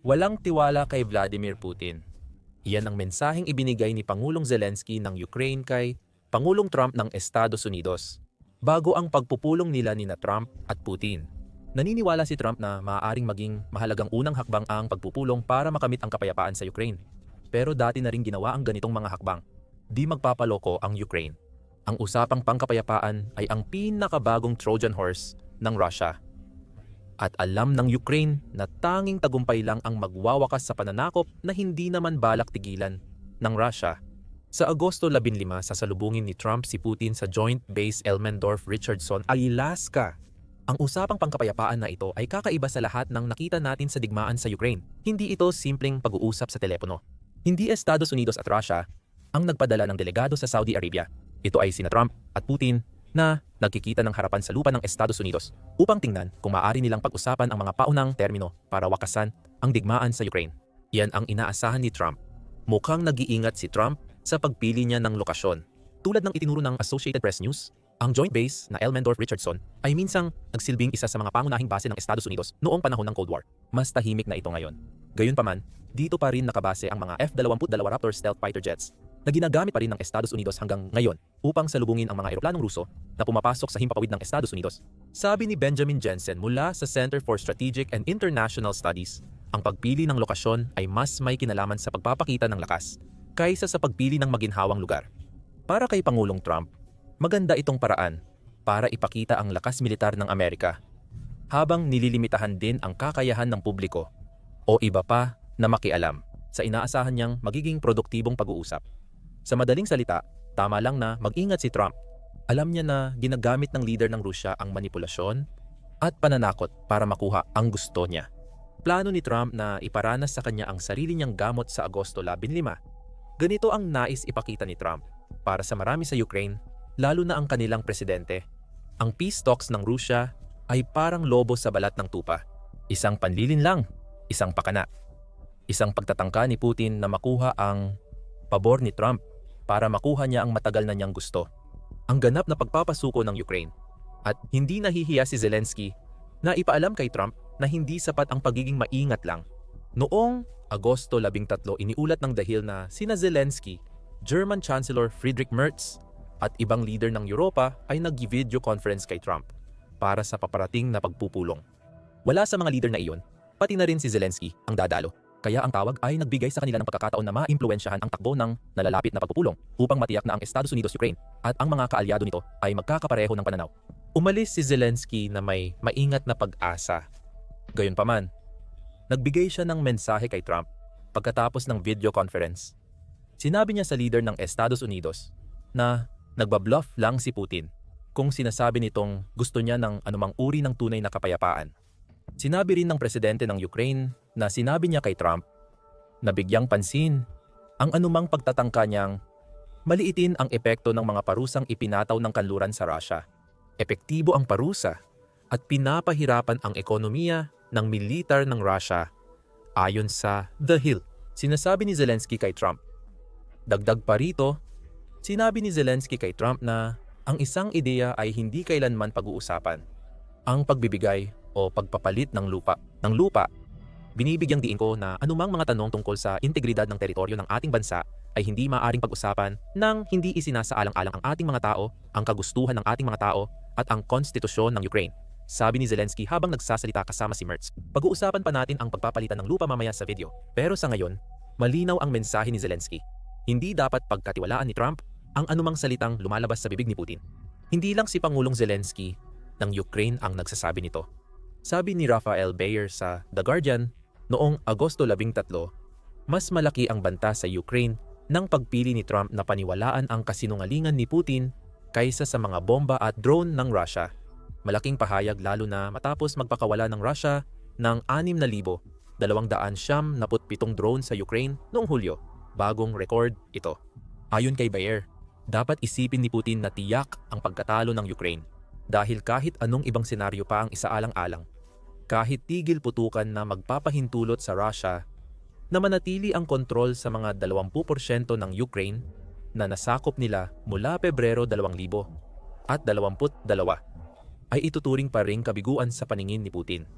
Walang tiwala kay Vladimir Putin. Iyan ang mensaheng ibinigay ni Pangulong Zelensky ng Ukraine kay Pangulong Trump ng Estados Unidos bago ang pagpupulong nila ni Trump at Putin. Naniniwala si Trump na maaaring maging mahalagang unang hakbang ang pagpupulong para makamit ang kapayapaan sa Ukraine. Pero dati na rin ginawa ang ganitong mga hakbang. Di magpapaloko ang Ukraine. Ang usapang pangkapayapaan ay ang pinakabagong Trojan horse ng Russia. At alam ng Ukraine na tanging tagumpay lang ang magwawakas sa pananakop na hindi naman balak tigilan ng Russia. Sa Agosto 15, sasalubungin ni Trump si Putin sa Joint Base Elmendorf-Richardson, Alaska. Ang usapang pangkapayapaan na ito ay kakaiba sa lahat ng nakita natin sa digmaan sa Ukraine. Hindi ito simpleng pag-uusap sa telepono. Hindi Estados Unidos at Russia ang nagpadala ng delegado sa Saudi Arabia. Ito ay sina Trump at Putin na nagkikita ng harapan sa lupa ng Estados Unidos upang tingnan kung maaari nilang pag-usapan ang mga paunang termino para wakasan ang digmaan sa Ukraine. Yan ang inaasahan ni Trump. Mukhang nag-iingat si Trump sa pagpili niya ng lokasyon. Tulad ng itinuro ng Associated Press News, ang joint base na Elmendorf-Richardson ay minsang nagsilbing isa sa mga pangunahing base ng Estados Unidos noong panahon ng Cold War. Mas tahimik na ito ngayon. Gayunpaman, dito pa rin nakabase ang mga F-22 Raptor stealth fighter jets na ginagamit pa rin ng Estados Unidos hanggang ngayon upang salubungin ang mga eroplanong Ruso na pumapasok sa himpapawid ng Estados Unidos. Sabi ni Benjamin Jensen mula sa Center for Strategic and International Studies, ang pagpili ng lokasyon ay mas may kinalaman sa pagpapakita ng lakas kaysa sa pagpili ng maginhawang lugar. Para kay Pangulong Trump, maganda itong paraan para ipakita ang lakas militar ng Amerika habang nililimitahan din ang kakayahan ng publiko o iba pa na makialam sa inaasahan niyang magiging produktibong pag-uusap. Sa madaling salita, tama lang na mag-ingat si Trump. Alam niya na ginagamit ng leader ng Rusya ang manipulasyon at pananakot para makuha ang gusto niya. Plano ni Trump na iparanas sa kanya ang sarili niyang gamot sa Agosto 15. Ganito ang nais ipakita ni Trump para sa marami sa Ukraine, lalo na ang kanilang presidente. Ang peace talks ng Rusya ay parang lobo sa balat ng tupa. Isang panlilin lang, isang pakana. Isang pagtatangka ni Putin na makuha ang pabor ni Trump para makuha niya ang matagal na niyang gusto. Ang ganap na pagpapasuko ng Ukraine. At hindi nahihiya si Zelensky na ipaalam kay Trump na hindi sapat ang pagiging maingat lang. Noong Agosto 13, iniulat ng The Hill na sina Zelensky, German Chancellor Friedrich Merz at ibang leader ng Europa ay nag-video conference kay Trump para sa paparating na pagpupulong. Wala sa mga leader na iyon, pati na rin si Zelensky ang dadalo. Kaya ang tawag ay nagbigay sa kanila ng pagkakataon na maimpluwensyahan ang takbo ng nalalapit na pagpupulong upang matiyak na ang Estados Unidos-Ukraine at ang mga kaalyado nito ay magkakapareho ng pananaw. Umalis si Zelensky na may maingat na pag-asa. Gayunpaman, nagbigay siya ng mensahe kay Trump pagkatapos ng video conference. Sinabi niya sa leader ng Estados Unidos na nagbabluff lang si Putin kung sinasabi nitong gusto niya ng anumang uri ng tunay na kapayapaan. Sinabi rin ng presidente ng Ukraine na sinabi niya kay Trump na bigyang pansin ang anumang pagtatangka niyang maliitin ang epekto ng mga parusang ipinataw ng kanluran sa Russia. Epektibo ang parusa at pinapahirapan ang ekonomiya ng militar ng Russia ayon sa The Hill. Sinasabi ni Zelensky kay Trump. Dagdag pa rito, sinabi ni Zelensky kay Trump na ang isang ideya ay hindi kailanman pag-uusapan. Ang pagbibigay o pagpapalit ng lupa. Binibigyang diin ko na anumang mga tanong tungkol sa integridad ng teritoryo ng ating bansa ay hindi maaaring pag-usapan nang hindi isinasaalang-alang ang ating mga tao, ang kagustuhan ng ating mga tao at ang konstitusyon ng Ukraine. Sabi ni Zelensky habang nagsasalita kasama si Merz. Pag-uusapan pa natin ang pagpapalitan ng lupa mamaya sa video. Pero sa ngayon, malinaw ang mensahe ni Zelensky. Hindi dapat pagkatiwalaan ni Trump ang anumang salitang lumalabas sa bibig ni Putin. Hindi lang si Pangulong Zelensky ng Ukraine ang nagsasabi nito. Sabi ni Rafael Beyer sa The Guardian, noong Agosto 13, mas malaki ang banta sa Ukraine ng pagpili ni Trump na paniwalaan ang kasinungalingan ni Putin kaysa sa mga bomba at drone ng Russia. Malaking pahayag lalo na matapos magpakawala ng Russia ng 6,277 drone sa Ukraine noong Hulyo. Bagong record ito. Ayon kay Beyer, dapat isipin ni Putin na tiyak ang pagkatalo ng Ukraine. Dahil kahit anong ibang senaryo pa ang isaalang-alang, kahit tigil putukan na magpapahintulot sa Russia na manatili ang kontrol sa mga 20% ng Ukraine na nasakop nila mula Pebrero 2022 ay ituturing pa ring kabiguan sa paningin ni Putin.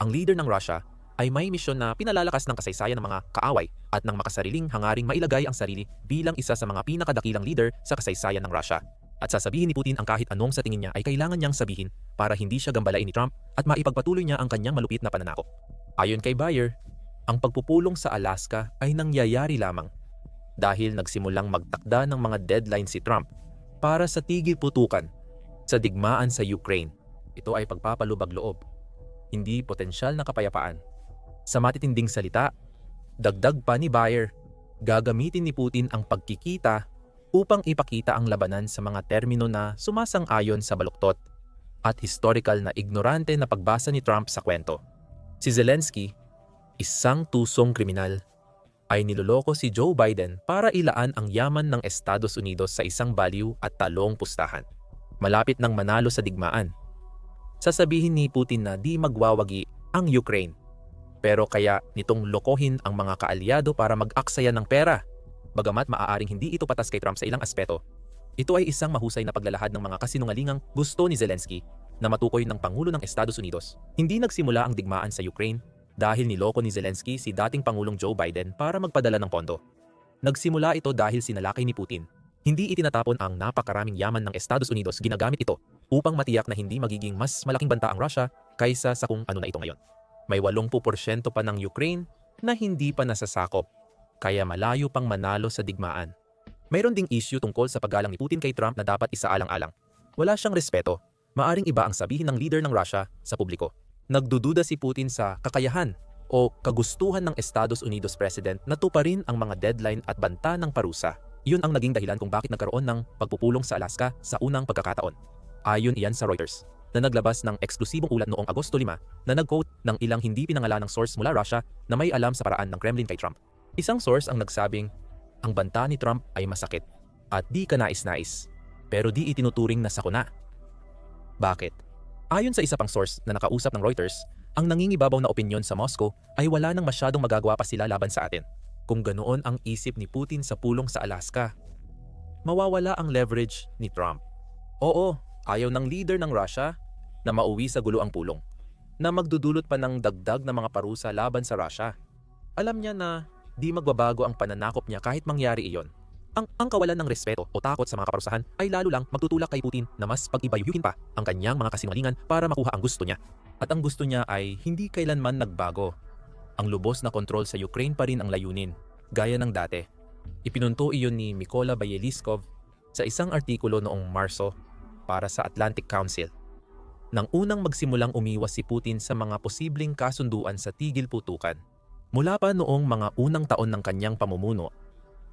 Ang leader ng Russia ay may misyon na pinalalakas ng kasaysayan ng mga kaaway at ng makasariling hangaring mailagay ang sarili bilang isa sa mga pinakadakilang leader sa kasaysayan ng Russia. At sasabihin ni Putin ang kahit anong sa tingin niya ay kailangan niyang sabihin para hindi siya gambalain ni Trump at maipagpatuloy niya ang kanyang malupit na pananakop. Ayon kay Bayer, ang pagpupulong sa Alaska ay nangyayari lamang dahil nagsimulang magtakda ng mga deadline si Trump para sa tigil putukan sa digmaan sa Ukraine. Ito ay pagpapalubag loob, hindi potensyal na kapayapaan. Sa matitinding salita, dagdag pa ni Bayer, gagamitin ni Putin ang pagkikita upang ipakita ang labanan sa mga termino na sumasang-ayon sa baluktot at historical na ignorante na pagbasa ni Trump sa kwento. Si Zelensky, isang tusong kriminal, ay niloloko si Joe Biden para ilaan ang yaman ng Estados Unidos sa isang baliw at talong pustahan. Malapit nang manalo sa digmaan. Sasabihin ni Putin na di magwawagi ang Ukraine. Pero kaya nitong lokohin ang mga kaalyado para mag-aksaya ng pera. Bagamat maaaring hindi ito patas kay Trump sa ilang aspeto, ito ay isang mahusay na paglalahad ng mga kasinungalingang gusto ni Zelensky na matukoy ng Pangulo ng Estados Unidos. Hindi nagsimula ang digmaan sa Ukraine dahil niloko ni Zelensky si dating Pangulong Joe Biden para magpadala ng pondo. Nagsimula ito dahil sinalakay ni Putin. Hindi itinatapon ang napakaraming yaman ng Estados Unidos, ginamit ito upang matiyak na hindi magiging mas malaking banta ang Russia kaysa sa kung ano na ito ngayon. May 80% pa ng Ukraine na hindi pa nasasakop, kaya malayo pang manalo sa digmaan. Mayroon ding issue tungkol sa paggalang ni Putin kay Trump na dapat isaalang-alang. Wala siyang respeto. Maaring iba ang sabihin ng leader ng Russia sa publiko. Nagdududa si Putin sa kakayahan o kagustuhan ng Estados Unidos President na tuparin ang mga deadline at banta ng parusa. Iyon ang naging dahilan kung bakit nagkaroon ng pagpupulong sa Alaska sa unang pagkakataon. Ayon iyan sa Reuters, na naglabas ng eksklusibong ulat noong Agosto 5 na nag-quote ng ilang hindi pinangalanang source mula Russia na may alam sa paraan ng Kremlin kay Trump. Isang source ang nagsabing, ang banta ni Trump ay masakit at di kanais-nais, pero di itinuturing na sakuna. Bakit? Ayon sa isa pang source na nakausap ng Reuters, ang nangingibabaw na opinyon sa Moscow ay wala nang masyadong magagawa pa sila laban sa atin. Kung ganoon ang isip ni Putin sa pulong sa Alaska, mawawala ang leverage ni Trump. Oo, ayaw ng leader ng Russia na mauwi sa gulo ang pulong, na magdudulot pa ng dagdag na mga parusa laban sa Russia. Alam niya na di magbabago ang pananakop niya kahit mangyari iyon. Ang kawalan ng respeto o takot sa mga kaparusahan ay lalo lang magtutulak kay Putin na mas pag-ibayuhin pa ang kanyang mga kasinungalingan para makuha ang gusto niya. At ang gusto niya ay hindi kailanman nagbago. Ang lubos na kontrol sa Ukraine pa rin ang layunin, gaya ng dati. Ipinunto iyon ni Mykola Bayeliskov sa isang artikulo noong Marso para sa Atlantic Council. Nang unang magsimulang umiwas si Putin sa mga posibleng kasunduan sa tigil putukan. Mula pa noong mga unang taon ng kanyang pamumuno,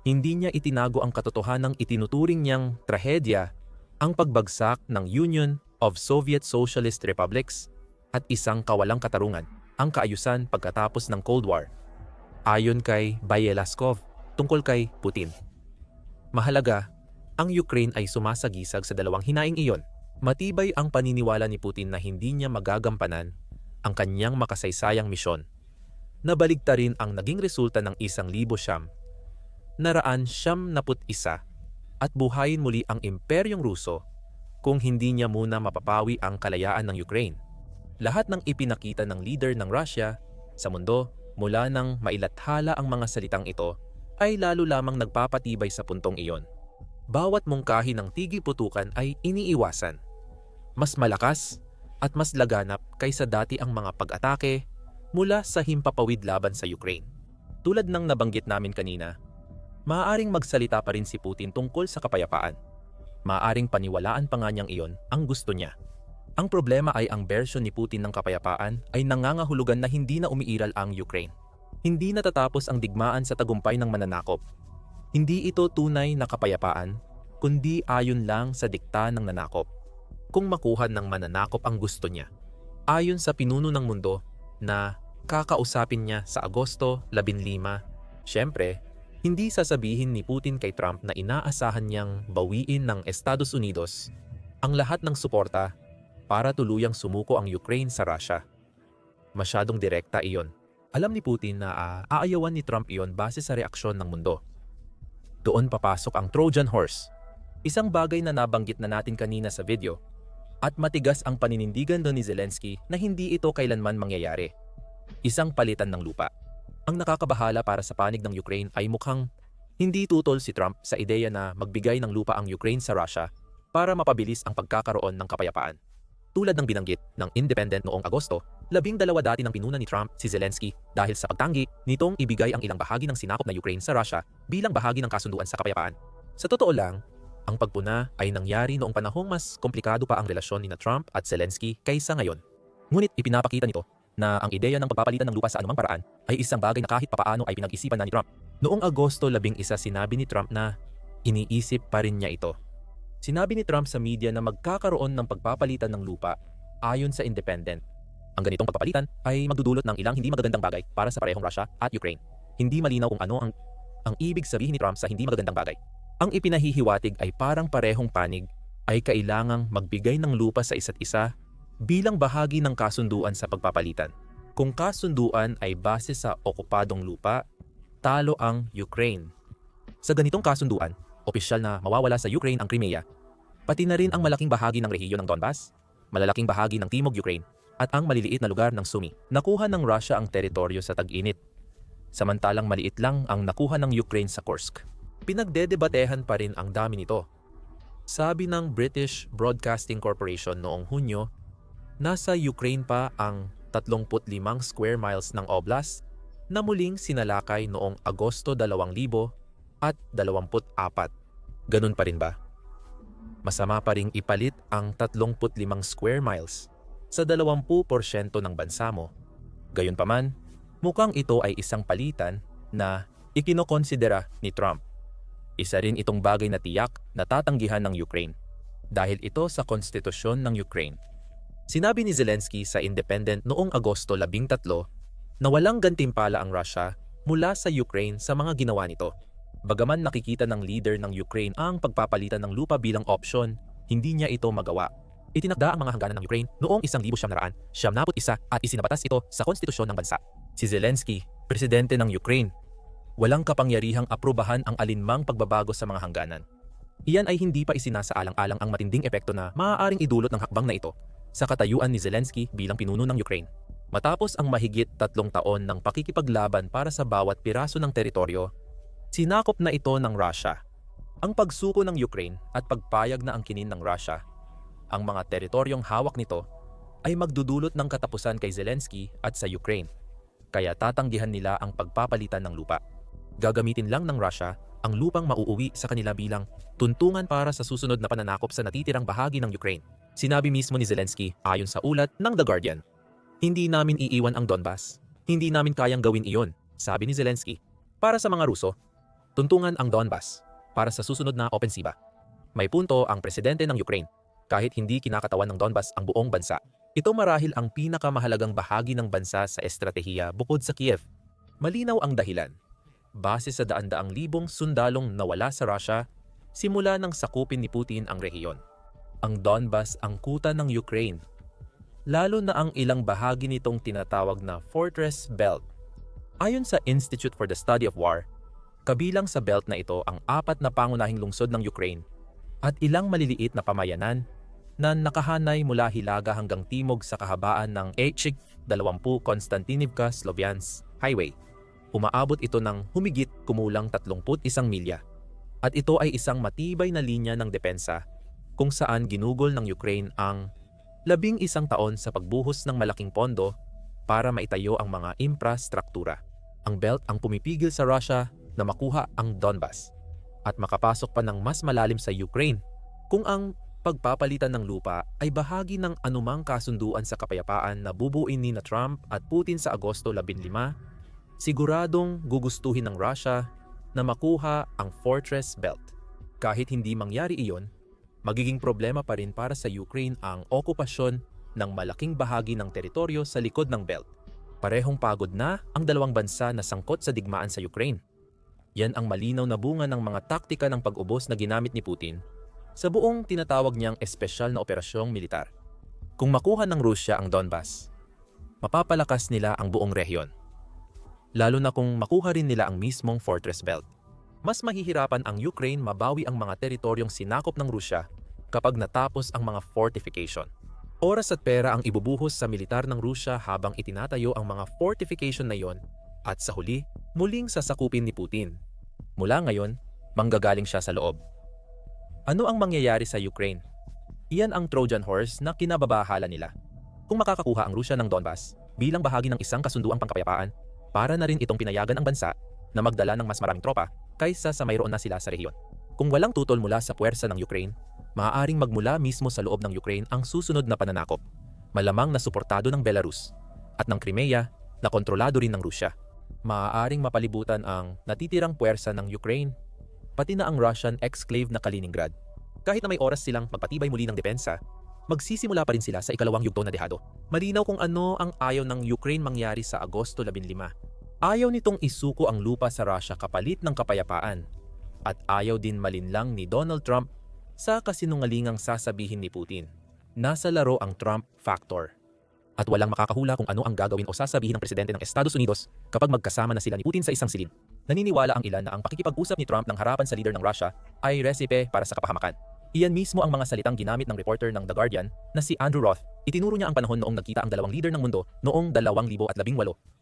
hindi niya itinago ang katotohanang itinuturing niyang trahedya, ang pagbagsak ng Union of Soviet Socialist Republics at isang kawalang katarungan, ang kaayusan pagkatapos ng Cold War. Ayon kay Bayelaskov, tungkol kay Putin. Mahalaga, ang Ukraine ay sumasagisag sa dalawang hinaing iyon. Matibay ang paniniwala ni Putin na hindi niya magagampanan ang kanyang makasaysayang misyon. Nabaligtarin ang naging resulta ng 1,991 at buhayin muli ang Imperyong Ruso kung hindi niya muna mapapawi ang kalayaan ng Ukraine. Lahat ng ipinakita ng leader ng Russia sa mundo mula nang mailathala ang mga salitang ito ay lalo lamang nagpapatibay sa puntong iyon. Bawat mungkahi ng tigil putukan ay iniiwasan. Mas malakas at mas laganap kaysa dati ang mga pag-atake mula sa himpapawid laban sa Ukraine. Tulad ng nabanggit namin kanina, maaaring magsalita pa rin si Putin tungkol sa kapayapaan. Maaaring paniwalaan pa nga niyang iyon ang gusto niya. Ang problema ay ang bersyon ni Putin ng kapayapaan ay nangangahulugan na hindi na umiiral ang Ukraine. Hindi natatapos ang digmaan sa tagumpay ng mananakop. Hindi ito tunay na kapayapaan, kundi ayon lang sa dikta ng nanakop. Kung makuha ng mananakop ang gusto niya, ayon sa pinuno ng mundo na kakausapin niya sa Agosto 15, syempre, hindi sasabihin ni Putin kay Trump na inaasahan niyang bawiin ng Estados Unidos ang lahat ng suporta para tuluyang sumuko ang Ukraine sa Russia. Masyadong direkta iyon. Alam ni Putin na aayawan ni Trump iyon base sa reaksyon ng mundo. Doon papasok ang Trojan Horse, isang bagay na nabanggit na natin kanina sa video, at matigas ang paninindigan doon ni Zelensky na hindi ito kailanman mangyayari. Isang palitan ng lupa. Ang nakakabahala para sa panig ng Ukraine ay mukhang hindi tutol si Trump sa ideya na magbigay ng lupa ang Ukraine sa Russia para mapabilis ang pagkakaroon ng kapayapaan. Tulad ng binanggit ng Independent noong Agosto, 12 dati ng pinuna ni Trump si Zelensky dahil sa pagtanggi nitong ibigay ang ilang bahagi ng sinakop na Ukraine sa Russia bilang bahagi ng kasunduan sa kapayapaan. Sa totoo lang, ang pagpuna ay nangyari noong panahong mas komplikado pa ang relasyon ni Trump at Zelensky kaysa ngayon. Ngunit ipinapakita nito na ang ideya ng pagpapalitan ng lupa sa anumang paraan ay isang bagay na kahit papaano ay pinag-isipan na ni Trump. Noong Agosto 11 sinabi ni Trump na iniisip pa rin niya ito. Sinabi ni Trump sa media na magkakaroon ng pagpapalitan ng lupa ayon sa Independent. Ang ganitong pagpapalitan ay magdudulot ng ilang hindi magagandang bagay para sa parehong Russia at Ukraine. Hindi malinaw kung ano ang ibig sabihin ni Trump sa hindi magagandang bagay. Ang ipinahihiwatig ay parang parehong panig ay kailangang magbigay ng lupa sa isa't isa bilang bahagi ng kasunduan sa pagpapalitan. Kung kasunduan ay base sa okupadong lupa, talo ang Ukraine. Sa ganitong kasunduan, opisyal na mawawala sa Ukraine ang Crimea, pati na rin ang malaking bahagi ng rehiyon ng Donbas, malalaking bahagi ng Timog Ukraine, at ang maliliit na lugar ng Sumy. Nakuha ng Russia ang teritoryo sa tag-init, samantalang maliit lang ang nakuha ng Ukraine sa Kursk. Pinagdedebatehan pa rin ang dami nito. Sabi ng British Broadcasting Corporation noong Hunyo, nasa Ukraine pa ang 35 square miles ng oblast na muling sinalakay noong Agosto 2024. Ganun pa rin ba? Masama pa ring ipalit ang 35 square miles sa 20% ng bansa mo. Gayunpaman, mukhang ito ay isang palitan na ikinokonsidera ni Trump. Isa rin itong bagay na tiyak na tatanggihan ng Ukraine dahil ito sa konstitusyon ng Ukraine. Sinabi ni Zelensky sa Independent noong Agosto 13 na walang gantimpala ang Russia mula sa Ukraine sa mga ginawa nito. Bagaman nakikita ng leader ng Ukraine ang pagpapalitan ng lupa bilang opsyon, hindi niya ito magawa. Itinakda ang mga hangganan ng Ukraine noong 1991 at isinabatas ito sa konstitusyon ng bansa. Si Zelensky, presidente ng Ukraine, walang kapangyarihang aprubahan ang alinmang pagbabago sa mga hangganan. Iyan ay hindi pa isinasaalang-alang ang matinding epekto na maaaring idulot ng hakbang na ito sa katayuan ni Zelensky bilang pinuno ng Ukraine. Matapos ang mahigit 3 taon ng pakikipaglaban para sa bawat piraso ng teritoryo, sinakop na ito ng Russia. Ang pagsuko ng Ukraine at pagpayag na angkinin ng Russia ang mga teritoryong hawak nito ay magdudulot ng katapusan kay Zelensky at sa Ukraine. Kaya tatanggihan nila ang pagpapalitan ng lupa. Gagamitin lang ng Russia ang lupang mauuwi sa kanila bilang tuntungan para sa susunod na pananakop sa natitirang bahagi ng Ukraine. Sinabi mismo ni Zelensky ayon sa ulat ng The Guardian, "Hindi namin iiwan ang Donbas. Hindi namin kayang gawin iyon," sabi ni Zelensky. Para sa mga Ruso, tuntungan ang Donbas para sa susunod na opensiba. May punto ang presidente ng Ukraine kahit hindi kinakatawan ng Donbas ang buong bansa. Ito marahil ang pinakamahalagang bahagi ng bansa sa estratehiya bukod sa Kiev. Malinaw ang dahilan. Base sa daan-daang libong sundalong nawala sa Russia simula nang sakupin ni Putin ang rehiyon. Ang Donbas ang kuta ng Ukraine, lalo na ang ilang bahagi nitong tinatawag na Fortress Belt. Ayon sa Institute for the Study of War, kabilang sa belt na ito ang 4 na pangunahing lungsod ng Ukraine at ilang maliliit na pamayanan na nakahanay mula hilaga hanggang timog sa kahabaan ng H-20 Konstantinivka-Sloviansk Highway. Umaabot ito ng humigit kumulang 31 milya. At ito ay isang matibay na linya ng depensa kung saan ginugol ng Ukraine ang 11 taon sa pagbuhos ng malaking pondo para maitayo ang mga infrastruktura. Ang belt ang pumipigil sa Russia na makuha ang Donbas at makapasok pa ng mas malalim sa Ukraine. Kung ang pagpapalitan ng lupa ay bahagi ng anumang kasunduan sa kapayapaan na bubuin ni Trump at Putin sa Agosto 15, siguradong gugustuhin ng Russia na makuha ang Fortress Belt. Kahit hindi mangyari iyon, magiging problema pa rin para sa Ukraine ang okupasyon ng malaking bahagi ng teritoryo sa likod ng belt. Parehong pagod na ang dalawang bansa na sangkot sa digmaan sa Ukraine. Yan ang malinaw na bunga ng mga taktika ng pag-ubos na ginamit ni Putin sa buong tinatawag niyang espesyal na operasyong militar. Kung makuha ng Rusya ang Donbas, mapapalakas nila ang buong rehiyon. Lalo na kung makuha rin nila ang mismong Fortress Belt. Mas mahihirapan ang Ukraine mabawi ang mga teritoryong sinakop ng Rusya kapag natapos ang mga fortification. Oras at pera ang ibubuhos sa militar ng Rusya habang itinatayo ang mga fortification na iyon at sa huli, muling sasakupin ni Putin. Mula ngayon, manggagaling siya sa loob. Ano ang mangyayari sa Ukraine? Iyan ang Trojan horse na kinababahala nila. Kung makakakuha ang Rusya ng Donbas bilang bahagi ng isang kasunduang pangkapayapaan, para na rin itong pinayagan ang bansa na magdala ng mas maraming tropa kaysa sa mayroon na sila sa rehiyon. Kung walang tutol mula sa puwersa ng Ukraine, maaaring magmula mismo sa loob ng Ukraine ang susunod na pananakop. Malamang na suportado ng Belarus at ng Crimea na kontrolado rin ng Rusya. Maaaring mapalibutan ang natitirang puwersa ng Ukraine, pati na ang Russian exclave na Kaliningrad. Kahit na may oras silang magpatibay muli ng depensa, magsisimula pa rin sila sa ikalawang yugto na dehado. Malinaw kung ano ang ayaw ng Ukraine mangyari sa Agosto 15. Ayaw nitong isuko ang lupa sa Russia kapalit ng kapayapaan. At ayaw din malinlang ni Donald Trump sa kasinungalingang sasabihin ni Putin. Nasa laro ang Trump factor. At walang makakahula kung ano ang gagawin o sasabihin ng presidente ng Estados Unidos kapag magkasama na sila ni Putin sa isang silid. Naniniwala ang ilan na ang pakikipag-usap ni Trump ng harapan sa leader ng Russia ay resipe para sa kapahamakan. Iyan mismo ang mga salitang ginamit ng reporter ng The Guardian na si Andrew Roth. Itinuro niya ang panahon noong nagkita ang dalawang leader ng mundo noong 2018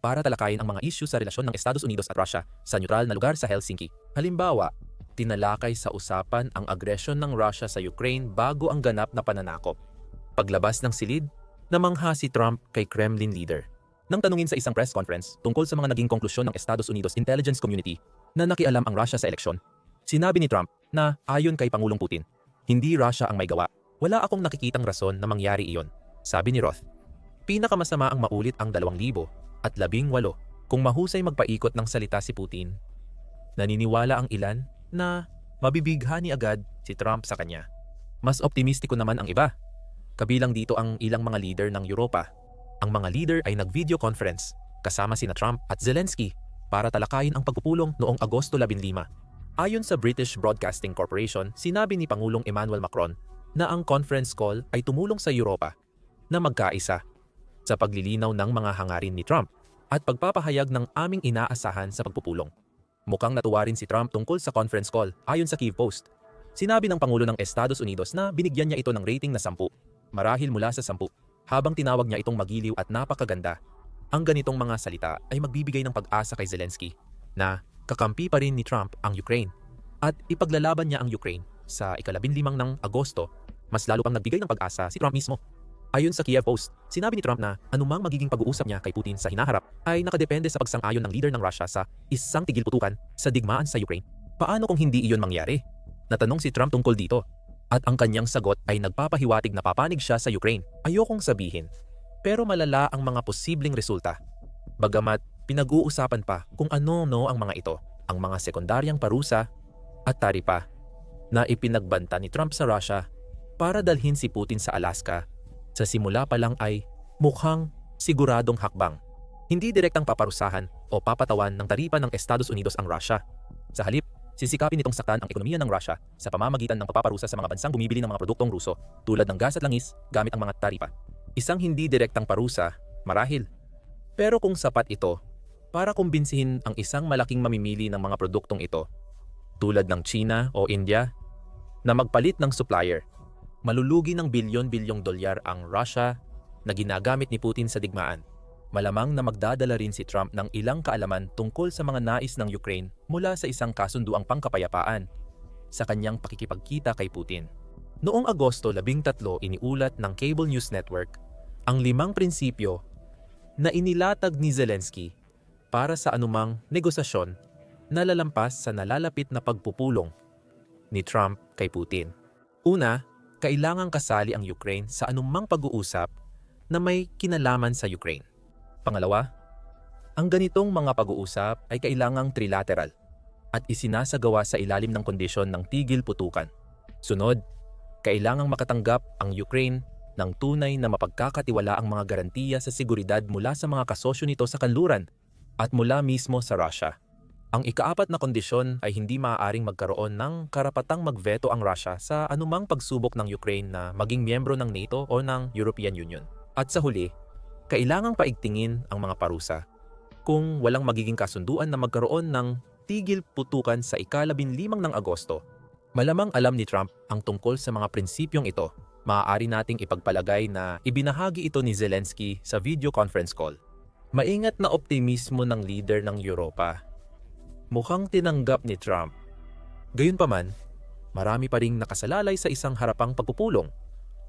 para talakayin ang mga issue sa relasyon ng Estados Unidos at Russia sa neutral na lugar sa Helsinki. Halimbawa, tinalakay sa usapan ang agresyon ng Russia sa Ukraine bago ang ganap na pananakop. Paglabas ng silid, namangha si Trump kay Kremlin leader. Nang tanungin sa isang press conference tungkol sa mga naging konklusyon ng Estados Unidos intelligence community na nakialam ang Russia sa eleksyon, sinabi ni Trump na ayon kay Pangulong Putin, hindi Russia ang may gawa. Wala akong nakikitang rason na mangyari iyon, sabi ni Roth. Pinakamasama ang maulit ang 2018 kung mahusay magpaikot ng salita si Putin. Naniniwala ang ilan na mabibighani agad si Trump sa kanya. Mas optimistiko naman ang iba. Kabilang dito ang ilang mga leader ng Europa. Ang mga leader ay nag-video conference kasama sina Trump at Zelensky para talakayin ang pagpupulong noong Agosto 15. Ayon sa British Broadcasting Corporation, sinabi ni Pangulong Emmanuel Macron na ang conference call ay tumulong sa Europa na magkaisa sa paglilinaw ng mga hangarin ni Trump at pagpapahayag ng aming inaasahan sa pagpupulong. Mukhang natuwa rin si Trump tungkol sa conference call ayon sa Kyiv Post. Sinabi ng Pangulo ng Estados Unidos na binigyan niya ito ng rating na 10, marahil mula sa 10, habang tinawag niya itong magiliw at napakaganda. Ang ganitong mga salita ay magbibigay ng pag-asa kay Zelensky na kakampi pa rin ni Trump ang Ukraine at ipaglalaban niya ang Ukraine sa ika-15 ng Agosto. Mas lalo pang nagbigay ng pag-asa si Trump mismo. Ayon sa Kiev Post, sinabi ni Trump na anumang magiging pag-uusap niya kay Putin sa hinaharap ay nakadepende sa pagsang-ayon ng leader ng Russia sa isang tigil-putukan sa digmaan sa Ukraine. Paano kung hindi iyon mangyari? Natanong si Trump tungkol dito. At ang kanyang sagot ay nagpapahiwatig na papanig siya sa Ukraine. Ayokong sabihin, pero malala ang mga posibleng resulta. Bagamat pinag-uusapan pa kung ano-no ang mga ito, ang mga sekundaryang parusa at taripa na ipinagbanta ni Trump sa Russia para dalhin si Putin sa Alaska. Sa simula pa lang ay mukhang siguradong hakbang. Hindi direktang paparusahan o papatawan ng taripa ng Estados Unidos ang Russia. Sa halip, sisikapin nitong saktan ang ekonomiya ng Russia sa pamamagitan ng pagpaparusa sa mga bansang bumibili ng mga produktong Ruso tulad ng gas at langis gamit ang mga taripa. Isang hindi direktang parusa, marahil. Pero kung sapat ito, para kumbinsihin ang isang malaking mamimili ng mga produktong ito, tulad ng China o India, na magpalit ng supplier, malulugi ng bilyon-bilyong dolyar ang Russia na ginagamit ni Putin sa digmaan. Malamang na magdadala rin si Trump ng ilang kaalaman tungkol sa mga nais ng Ukraine mula sa isang kasunduang pangkapayapaan sa kanyang pakikipagkita kay Putin. Noong Agosto 13, iniulat ng Cable News Network ang 5 prinsipyo na inilatag ni Zelensky para sa anumang negosasyon na lalampas sa nalalapit na pagpupulong ni Trump kay Putin. Una, kailangang kasali ang Ukraine sa anumang pag-uusap na may kinalaman sa Ukraine. Pangalawa, ang ganitong mga pag-uusap ay kailangang trilateral at isinasagawa sa ilalim ng kondisyon ng tigil putukan. Sunod, kailangang makatanggap ang Ukraine ng tunay na mapagkakatiwalaang mga garantiya sa seguridad mula sa mga kasosyo nito sa kanluran at mula mismo sa Russia. Ang ika-4 na kondisyon ay hindi maaaring magkaroon ng karapatang magveto ang Russia sa anumang pagsubok ng Ukraine na maging miyembro ng NATO o ng European Union. At sa huli, kailangang paigtingin ang mga parusa kung walang magiging kasunduan na magkaroon ng tigil putukan sa ika-15 ng Agosto. Malamang alam ni Trump ang tungkol sa mga prinsipyong ito Maaari nating ipagpalagay na ibinahagi ito ni Zelensky sa video conference call. Maingat na optimismo ng leader ng Europa. Mukhang tinanggap ni Trump. Gayunpaman, marami pa ring nakasalalay sa isang harapang pagpupulong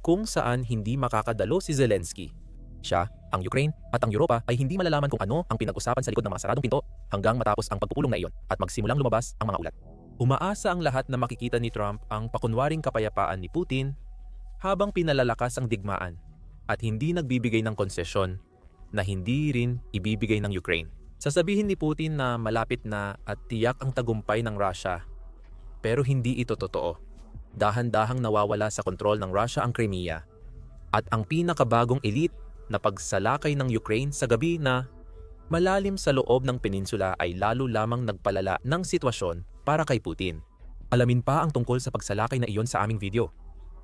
kung saan hindi makakadalo si Zelensky. Siya, ang Ukraine at ang Europa ay hindi malalaman kung ano ang pinag-usapan sa likod ng mga saradong pinto hanggang matapos ang pagpupulong na iyon at magsimulang lumabas ang mga ulat. Umaasa ang lahat na makikita ni Trump ang pakunwaring kapayapaan ni Putin habang pinalalakas ang digmaan at hindi nagbibigay ng konsesyon na hindi rin ibibigay ng Ukraine. Sasabihin ni Putin na malapit na at tiyak ang tagumpay ng Russia, pero hindi ito totoo. Dahan-dahang nawawala sa kontrol ng Russia ang Crimea at ang pinakabagong elite na pagsalakay ng Ukraine sa gabi na malalim sa loob ng peninsula ay lalo lamang nagpalala ng sitwasyon para kay Putin. Alamin pa ang tungkol sa pagsalakay na iyon sa aming video.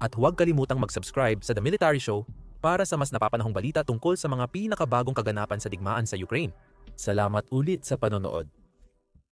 At huwag kalimutang mag-subscribe sa The Military Show para sa mas napapanahong balita tungkol sa mga pinakabagong kaganapan sa digmaan sa Ukraine. Salamat ulit sa panonood.